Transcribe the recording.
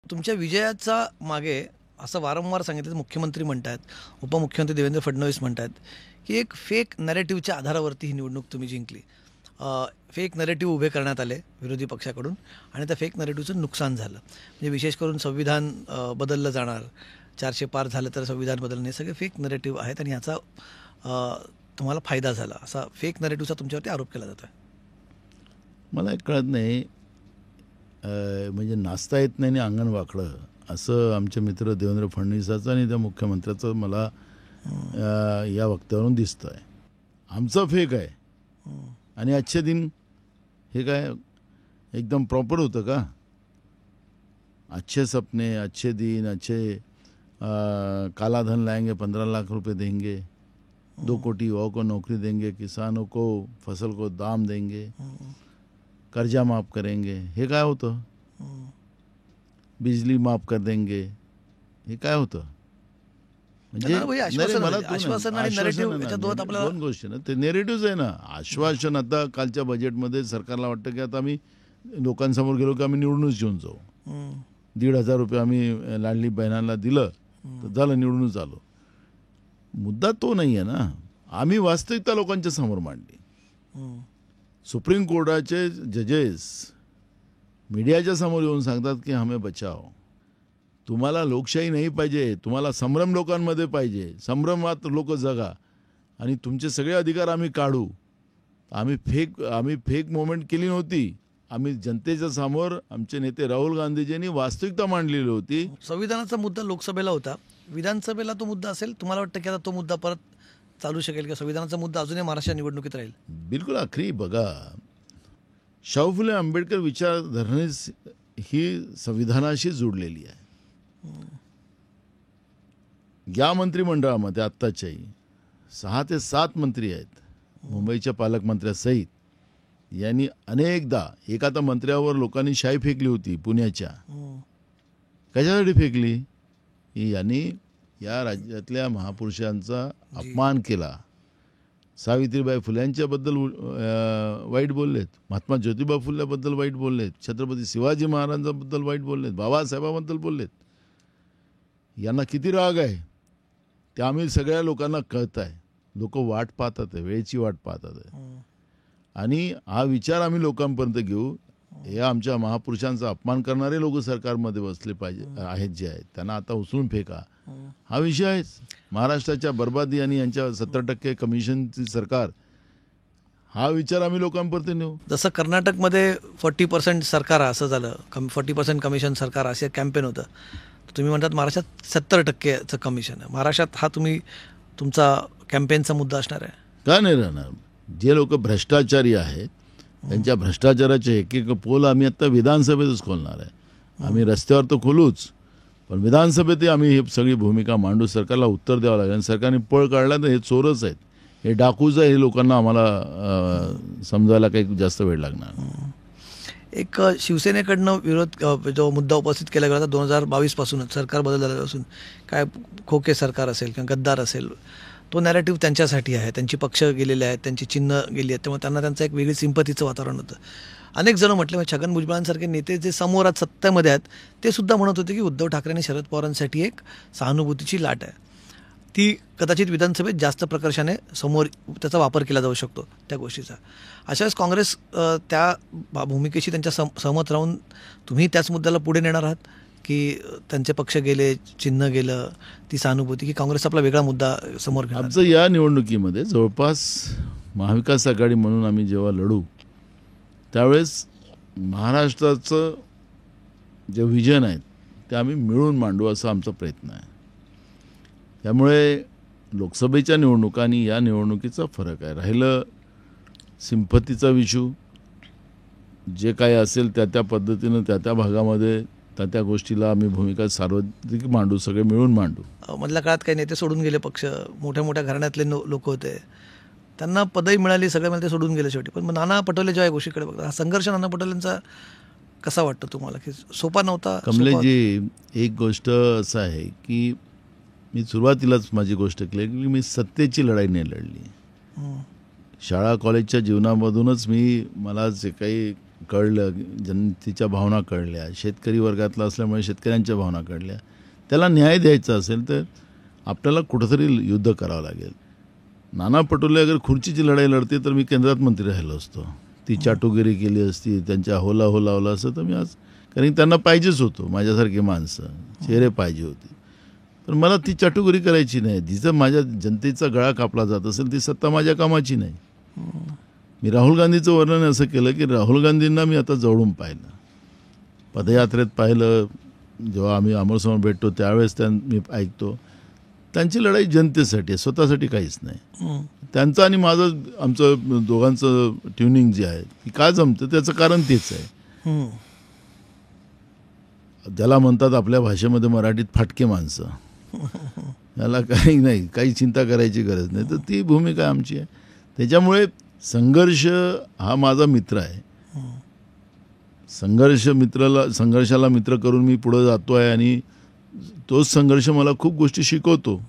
तुमच्या विजयाचा मागे असं वारंवार सांगितलं, मुख्यमंत्री म्हणतात, उपमुख्यमंत्री देवेंद्र फडणवीस म्हणतात की एक फेक नॅरेटिव्हच्या आधारावरती ही निवडणूक तुम्ही जिंकली. फेक नॅरेटिव्ह उभे करण्यात आले विरोधी पक्षाकडून आणि त्या फेक नॅरेटिव्हचं नुकसान झालं. म्हणजे विशेष करून संविधान बदललं जाणार, 400 पार झालं तर संविधान बदलणे, सगळे फेक नॅरेटिव्ह आहेत आणि ह्याचा तुम्हाला फायदा झाला असा फेक नॅरेटिव्हचा तुमच्यावरती आरोप केला जातो आहे. मला एक कळत नाही, म्हणजे नाचता येत नाही आणि अंगण वाकडं असं आमचे मित्र देवेंद्र फडणवीसाचं आणि त्या मुख्यमंत्र्याचं मला या वक्त्यावरून दिसतं आहे. आमचं फेक आहे आणि आजचे दिन हे काय एकदम प्रॉपर होतं का? अच्छे सपने, अच्छे दिन, अच्छे काला धन लाएंगे, 15 लाख रुपए देंगे, 2 कोटी युवाओं को नौकरी देंगे, किसानों को फसल को दाम देंगे, कर्जा माफ करेंगे, हे काय होतं? बिजली माफ कर देंगे, हे काय होतं? म्हणजे दोन गोष्टी ना, ते नेरेटिव्ह आहे ना. आश्वासन आता कालच्या बजेटमध्ये सरकारला वाटतं की आता आम्ही लोकांसमोर गेलो की आम्ही निवडूनच येऊन जाऊ. 1,500 रुपये आम्ही लाडली बहिणांना दिलं तर झालं, निवडूनच आलो. मुद्दा तो नाही आहे ना. आम्ही वास्तविकता लोकांच्या समोर मांडली. सुप्रीम कोर्टाचे जजेस मीडियाच्या समोर येऊन सांगतात की हमें बचाव, तुम्हाला लोकशाही नाही पाहिजे, तुम्हाला संभ्रम लोकांमध्ये पाहिजे, संभ्रमात लोक जगा आणि तुमचे सगळे अधिकार आम्ही काढू. आम्ही फेक मोमेंट केली नव्हती. आम्ही जनतेच्या समोर आमचे नेते राहुल गांधीजींनी वास्तविकता मांडलेली होती. संविधानाचा मुद्दा लोकसभेला होता, विधानसभेला तो मुद्दा असेल. तुम्हाला वाटतं की आता तो मुद्दा परत चालू शकेल का? संविधानाचा मुद्दा अजूनही महाराष्ट्र निवडणुकीत राहील? बिलकुल. आखरी बघा, शाहू फुले आंबेडकर विचारधारणे ही संविधानाशी जोडलेली आहे. या मंत्रिमंडळामध्ये आत्ताच्याही 6 ते 7 मंत्री आहेत, मुंबईच्या पालकमंत्र्यासहित. यांनी अनेकदा एका तर मंत्र्यावर लोकांनी शाई फेकली होती पुण्याच्या. कशासाठी फेकली? यांनी या राज्यातल्या महापुरुषांचा अपमान केला. सावित्रीबाई फुल्यांच्याबद्दल वाईट बोललेत, महात्मा ज्योतिबा फुलेबद्दल वाईट बोललेत, छत्रपती शिवाजी महाराजांबद्दल वाईट बोललेत, बाबासाहेबांबद्दल बोललेत. यांना किती राग आहे ते आम्ही सगळ्या लोकांना कळत आहे. लोक वाट पाहतात आहे, वेळेची वाट पाहतात आहे. आणि हा विचार आम्ही लोकांपर्यंत घेऊ. हे आमच्या महापुरुषांचा अपमान करणारे लोक सरकारमध्ये बसले पाहिजे आहेत, जे आहेत त्यांना आता उचलून फेका, हा विषय आहेच. महाराष्ट्राच्या बर्बादी आणि यांच्या 70% कमिशनची सरकार, हा विचार आम्ही लोकांपर्यंत नेऊ. जसं कर्नाटकमध्ये 40% सरकार असं झालं, 40% कमिशन सरकार असे कॅम्पेन होतं. तुम्ही म्हणतात महाराष्ट्रात 70%चं कमिशन आहे. महाराष्ट्रात हा तुमचा कॅम्पेनचा मुद्दा असणार आहे का? नाही राहणार. जे लोक भ्रष्टाचारी आहेत त्यांच्या भ्रष्टाचाराचे एक पोल आम्ही आता विधानसभेतच खोलणार आहे. आम्ही रस्त्यावर तर खोलूच, पण विधानसभेतही आम्ही ही सगळी भूमिका मांडू. सरकारला उत्तर द्यावं लागेल. आणि सरकारने पळ काढला तर हे चोरच आहेत, हे डाकूच आहे, हे लोकांना आम्हाला समजायला काही जास्त वेळ लागणार. एक शिवसेनेकडनं विरोध जो मुद्दा उपस्थित केला गेला होता 2022 पासूनच, सरकार बदल झाल्यापासून, काय खोके सरकार असेल किंवा गद्दार असेल, तो नॅरेटिव्ह त्यांच्यासाठी आहे. त्यांची पक्ष गेलेले आहेत, त्यांची चिन्ह गेली आहेत, त्यामुळे त्यांना त्यांचं एक वेगळी सिंपतीचं वातावरण होतं. अनेक जण म्हटले, म्हणजे छगन भुजबळांसारखे नेते जे समोर आज सत्तेमध्ये आहेत ते सुद्धा म्हणत होते की उद्धव ठाकरे आणि शरद पवारांसाठी एक सहानुभूतीची लाट आहे. ती कदाचित विधानसभेत जास्त प्रकर्षाने समोर त्याचा वापर केला जाऊ शकतो त्या गोष्टीचा. अशा वेळेस काँग्रेस त्या भूमिकेशी त्यांच्या सहमत राहून तुम्ही त्याच मुद्द्याला पुढे नेणार आहात की त्यांचे पक्ष गेले, चिन्ह गेलं, ती सहानुभूती, की काँग्रेस आपला वेगळा मुद्दा समोर घेणार? आमचं या निवडणुकीमध्ये जवळपास महाविकास आघाडी म्हणून आम्ही जेव्हा लढू त्यावेळेस महाराष्ट्राचं जे व्हिजन आहे ते आम्ही मिळून मांडू असा आमचा प्रयत्न आहे. त्यामुळे लोकसभेच्या निवडणुका आणि या निवडणुकीचा फरक आहे. राहिलं सिंपतीचा विषू, जे काय असेल त्या पद्धतीनं त्या भागामध्ये त्या गोष्टीला आम्ही भूमिका सार्वत्रिक मांडू, सगळे मिळून मांडू. मधल्या काळात काही नेते सोडून गेले पक्ष, मोठ्या मोठ्या घराण्यातले लोक होते, त्यांना पदही मिळाली, सगळे मला ते सोडून गेले शेवटी. पण नाना पटोले जेव्हा गोष्टीकडे बघतात, हा संघर्ष नाना पटोलेंचा कसा वाटतो तुम्हाला, की सोपा नव्हता? कमलेशजी, एक गोष्ट असं आहे की मी सुरुवातीलाच माझी गोष्ट केली की मी सत्तेची लढाई नाही लढली. शाळा कॉलेजच्या जीवनामधूनच मला जे काही कळलं, जनतेच्या भावना कळल्या, शेतकरी वर्गातला असल्यामुळे शेतकऱ्यांच्या भावना कळल्या. त्याला न्याय द्यायचा असेल तर आपल्याला कुठंतरी युद्ध करावं लागेल. नाना पटोले अगर खुर्चीची लढाई लढते तर मी केंद्रात मंत्री राहिलो असतो. ती चाटुगिरी केली असती, त्यांच्या होला लावला असतं तर मी आज, कारण त्यांना पाहिजेच होतो, माझ्यासारखी माणसं चेहरे पाहिजे होते. तर मला ती चाटुगिरी करायची नाही. जिथं माझ्या जनतेचा गळा कापला जात असेल ती सत्ता माझ्या कामाची नाही. मी राहुल गांधीचं वर्णन असं केलं की राहुल गांधींना मी आता जवळून पाहिलं, पदयात्रेत पाहिलं, जेव्हा आम्ही अमरसमोर भेटतो त्यावेळेस मी ऐकतो. त्यांची लढाई जनतेसाठी आहे, स्वतःसाठी काहीच नाही. त्यांचं आणि माझं, आमचं दोघांचं ट्युनिंग जे आहे ती का जमतं त्याचं कारण तेच आहे. ज्याला म्हणतात आपल्या भाषेमध्ये मराठीत फाटके माणसं, याला काही नाही, काही चिंता करायची गरज नाही. तर ती भूमिका आमची आहे. त्याच्यामुळे संघर्ष हा माझा मित्र आहे. संघर्षाला मित्र करून मी पुढे जातो आहे आणि तोच संघर्ष मला खूप गोष्टी शिकवतो.